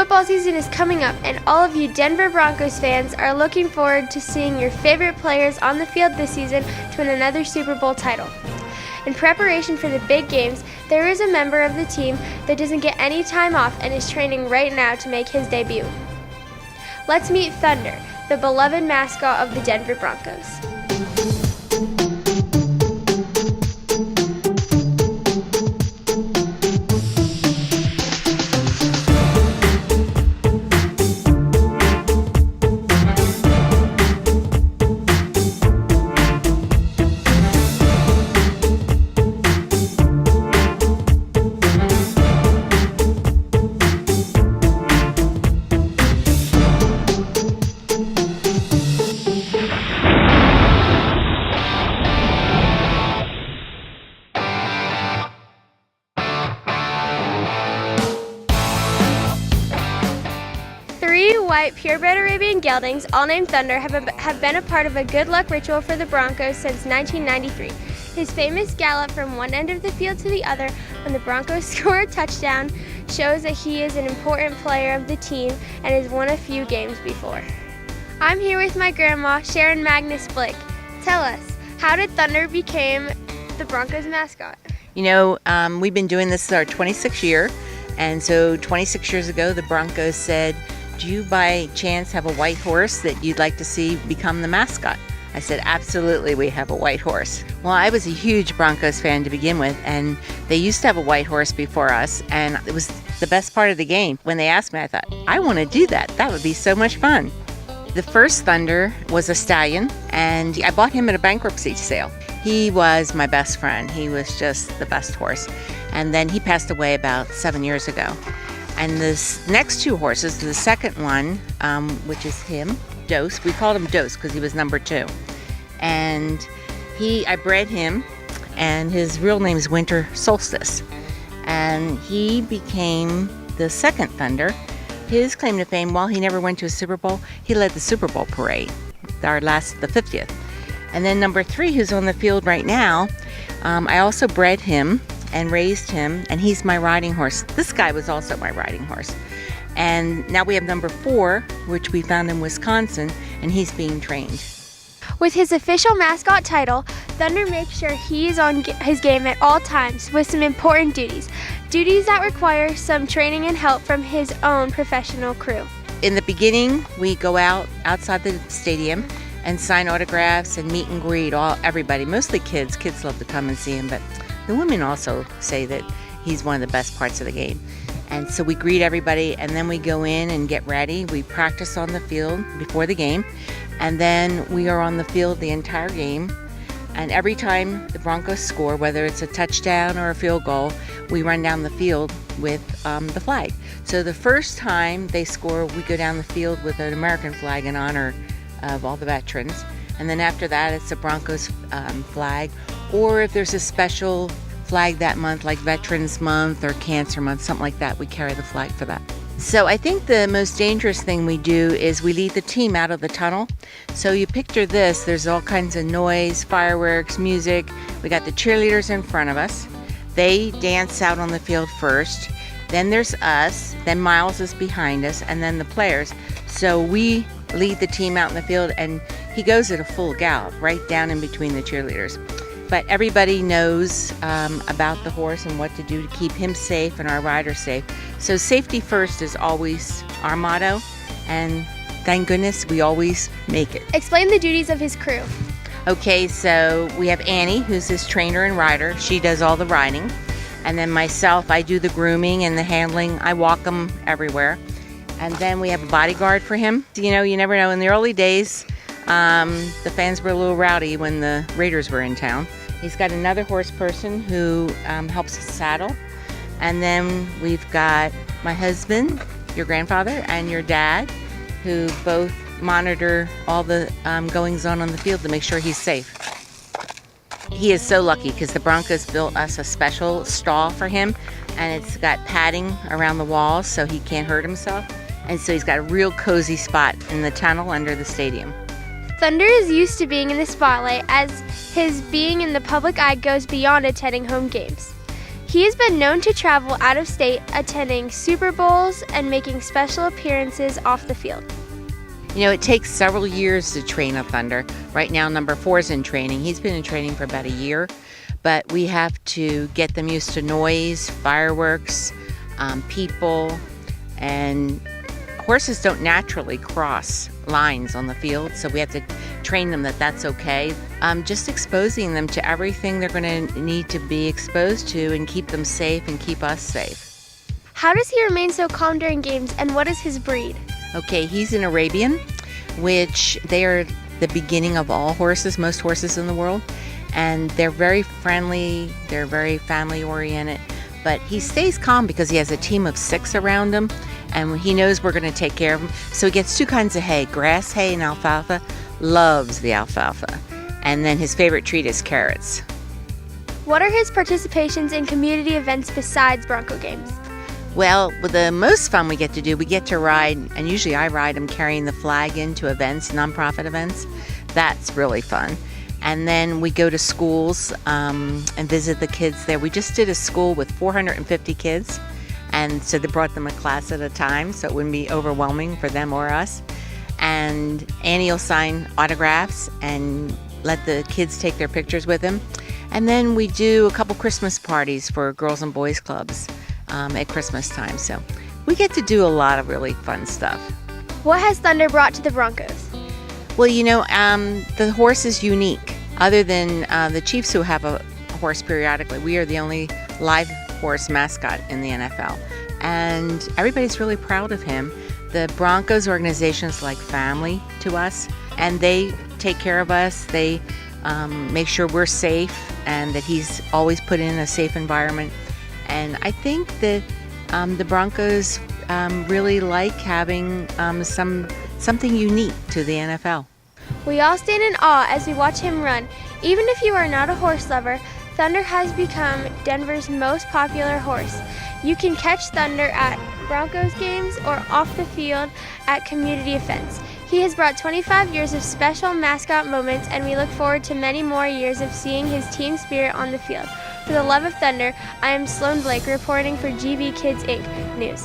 Football season is coming up, and all of you Denver Broncos fans are looking forward to seeing your favorite players on the field this season to win another Super Bowl title. In preparation for the big games, there is a member of the team that doesn't get any time off and is training right now to make his debut. Let's meet Thunder, the beloved mascot of the Denver Broncos. Three white purebred Arabian geldings, all named Thunder, have been a part of a good luck ritual for the Broncos since 1993. His famous gallop from one end of the field to the other when the Broncos score a touchdown shows that he is an important player of the team and has won a few games before. I'm here with my grandma, Sharon Magnus Blake. Tell us, how did Thunder become the Broncos mascot? You know, we've been doing this our 26th year, and so 26 years ago the Broncos said, do you by chance have a white horse that you'd like to see become the mascot? I said, absolutely, we have a white horse. Well, I was a huge Broncos fan to begin with, and they used to have a white horse before us, and it was the best part of the game. When they asked me, I thought, I want to do that. That would be so much fun. The first Thunder was a stallion, and I bought him at a bankruptcy sale. He was my best friend. He was just the best horse. And then he passed away about 7 years ago. And this next two horses, the second one, which is him, Dose. We called him Dose because he was number 2. And I bred him, and his real name is Winter Solstice. And he became the second Thunder. His claim to fame, while he never went to a Super Bowl, he led the Super Bowl parade, the 50th. And then number 3, who's on the field right now, I also bred him and raised him, and he's my riding horse. This guy was also my riding horse. And now we have number 4, which we found in Wisconsin, and he's being trained. With his official mascot title, Thunder makes sure he's on his game at all times with some important duties that require some training and help from his own professional crew. In the beginning, we go outside the stadium and sign autographs and meet and greet everybody, mostly kids. Kids love to come and see him, but the women also say that he's one of the best parts of the game. And so we greet everybody, and then we go in and get ready. We practice on the field before the game, and then we are on the field the entire game. And every time the Broncos score, whether it's a touchdown or a field goal, we run down the field with the flag. So the first time they score, we go down the field with an American flag in honor of all the veterans. And then after that, it's a Broncos flag. Or if there's a special flag that month, like Veterans Month or Cancer Month, something like that, we carry the flag for that. So I think the most dangerous thing we do is we lead the team out of the tunnel. So you picture this, there's all kinds of noise, fireworks, music. We got the cheerleaders in front of us. They dance out on the field first. Then there's us, then Miles is behind us, and then the players. So we lead the team out in the field, and he goes at a full gallop right down in between the cheerleaders. But everybody knows about the horse and what to do to keep him safe and our riders safe. So safety first is always our motto, and thank goodness we always make it. Explain the duties of his crew. Okay, so we have Annie, who's his trainer and rider. She does all the riding. And then myself, I do the grooming and the handling. I walk him everywhere. And then we have a bodyguard for him. You know, you never know. In the early days, the fans were a little rowdy when the Raiders were in town. He's got another horse person who helps us saddle. And then we've got my husband, your grandfather, and your dad, who both monitor all the goings on the field to make sure he's safe. He is so lucky because the Broncos built us a special stall for him, and it's got padding around the walls so he can't hurt himself. And so he's got a real cozy spot in the tunnel under the stadium. Thunder is used to being in the spotlight as his being in the public eye goes beyond attending home games. He has been known to travel out of state, attending Super Bowls and making special appearances off the field. You know, it takes several years to train a Thunder. Right now, number 4 is in training. He's been in training for about a year, but we have to get them used to noise, fireworks, people, and horses don't naturally cross lines on the field, so we have to train them that that's okay. Just exposing them to everything they're going to need to be exposed to and keep them safe and keep us safe. How does he remain so calm during games, and what is his breed? Okay, he's an Arabian, which they are the beginning of all horses, most horses in the world, and they're very friendly, they're very family oriented, but he stays calm because he has a team of 6 around him, and he knows we're going to take care of him. So he gets 2 kinds of hay, grass hay and alfalfa. Loves the alfalfa. And then his favorite treat is carrots. What are his participations in community events besides Bronco games? Well, the most fun we get to ride, and usually I ride him carrying the flag into events, nonprofit events. That's really fun. And then we go to schools and visit the kids there. We just did a school with 450 kids. And so they brought them a class at a time, so it wouldn't be overwhelming for them or us. And Annie will sign autographs and let the kids take their pictures with him. And then we do a couple Christmas parties for girls and boys clubs at Christmas time. So we get to do a lot of really fun stuff. What has Thunder brought to the Broncos? Well, you know, the horse is unique. Other than the Chiefs, who have a horse periodically, we are the only live horse mascot in the NFL. And everybody's really proud of him. The Broncos organization is like family to us, and they take care of us. They make sure we're safe and that he's always put in a safe environment. And I think that the Broncos really like having something unique to the NFL. We all stand in awe as we watch him run. Even if you are not a horse lover, Thunder has become Denver's most popular horse. You can catch Thunder at Broncos games or off the field at community events. He has brought 25 years of special mascot moments, and we look forward to many more years of seeing his team spirit on the field. For the love of Thunder, I am Sloan Blake reporting for GB Kids Inc. News.